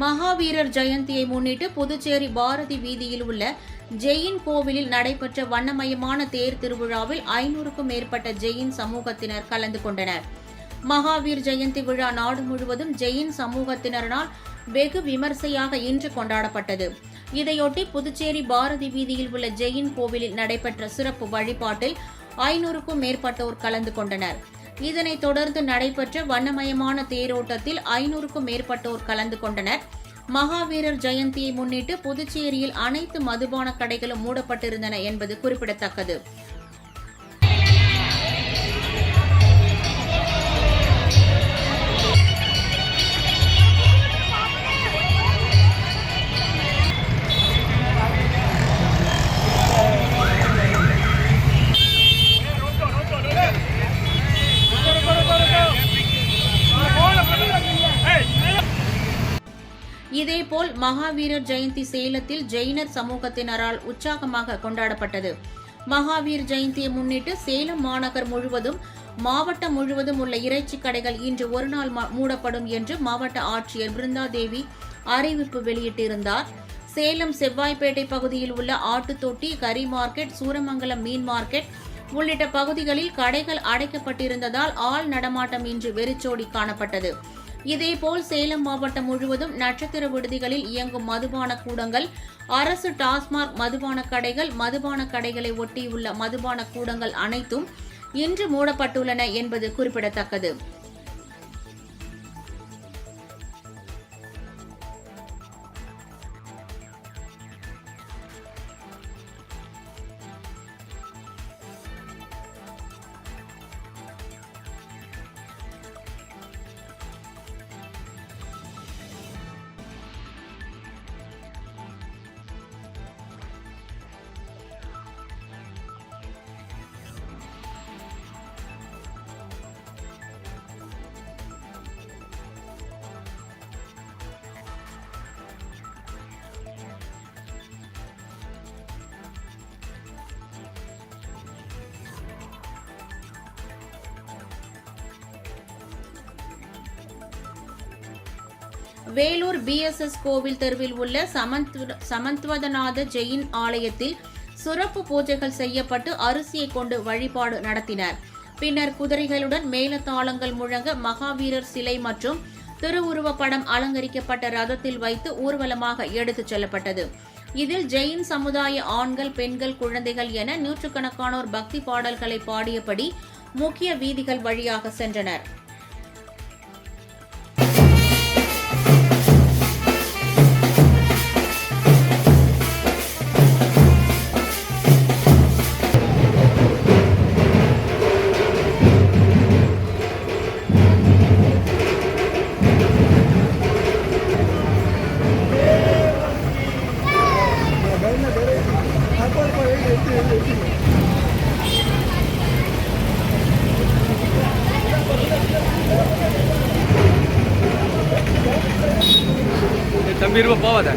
மகாவீரர் ஜெயந்தியை முன்னிட்டு புதுச்சேரி பாரதி வீதியில் உள்ள ஜெயின் கோவிலில் நடைபெற்ற வண்ணமயமான தேர் திருவிழாவில் 500க்கும் மேற்பட்ட ஜெயின் சமூகத்தினர் கலந்து கொண்டனர். மகாவீர் ஜெயந்தி விழா நாடு முழுவதும் ஜெயின் சமூகத்தினரால் வெகு விமர்சையாக இன்று கொண்டாடப்பட்டது. இதையொட்டி புதுச்சேரி பாரதி வீதியில் உள்ள ஜெயின் கோவிலில் நடைபெற்ற சிறப்பு வழிபாட்டில் 500க்கும் மேற்பட்டோர் கலந்து கொண்டனர். இதனைத் தொடர்ந்து நடைபெற்ற வண்ணமயமான தேரோட்டத்தில் 500க்கும் மேற்பட்டோர் கலந்து கொண்டனர். மகாவீரர் ஜெயந்தியை முன்னிட்டு புதுச்சேரியில் அனைத்து மதுபான கடைகளும் மூடப்பட்டிருந்தன என்பது குறிப்பிடத்தக்கது. இதேபோல் மகாவீரர் ஜெயந்தி சேலத்தில் ஜெயினர் சமூகத்தினரால் உற்சாகமாக கொண்டாடப்பட்டது. மகாவீர் ஜெயந்தியை முன்னிட்டு சேலம் மாநகர் முழுவதும் மாவட்டம் முழுவதும் உள்ள இறைச்சி கடைகள் இன்று ஒருநாள் மூடப்படும் என்று மாவட்ட ஆட்சியர் பிருந்தாதேவி அறிவிப்பு வெளியிட்டிருந்தார். சேலம் செவ்வாய்ப்பேட்டை பகுதியில் உள்ள ஆட்டுத்தொட்டி, கறி மார்க்கெட், சூரமங்கலம் மீன் மார்க்கெட் உள்ளிட்ட பகுதிகளில் கடைகள் அடைக்கப்பட்டிருந்ததால் ஆள் நடமாட்டம் இன்று வெறிச்சோடி காணப்பட்டது. இதேபோல் சேலம் மாவட்டம் முழுவதும் நட்சத்திர விடுதிகளில் இயங்கும் மதுபான கூடங்கள், அரசு டாஸ்மாக் மதுபான கடைகள், மதுபான கடைகளை ஒட்டியுள்ள மதுபான கூடங்கள் அனைத்தும் இன்று மூடப்பட்டுள்ளன என்பது குறிப்பிடத்தக்கது. வேலூர் பிஎஸ்எஸ் கோவில் தெருவில் உள்ள சமந்த்வதநாத ஜெயின் ஆலயத்தில் சிறப்பு பூஜைகள் செய்யப்பட்டு அரிசியை கொண்டு வழிபாடு நடத்தினர். பின்னர் குதிரைகளுடன் மேளதாளங்கள் முழங்க மகாவீரர் சிலை மற்றும் திருவுருவப் படம் அலங்கரிக்கப்பட்ட ரதத்தில் வைத்து ஊர்வலமாக எடுத்துச் செல்லப்பட்டது. இதில் ஜெயின் சமுதாய ஆண்கள், பெண்கள், குழந்தைகள் என நூற்றுக்கணக்கானோர் பக்தி பாடல்களை பாடியபடி முக்கிய வீதிகள் வழியாக சென்றனர். தம்பி இருப்பா போவாத.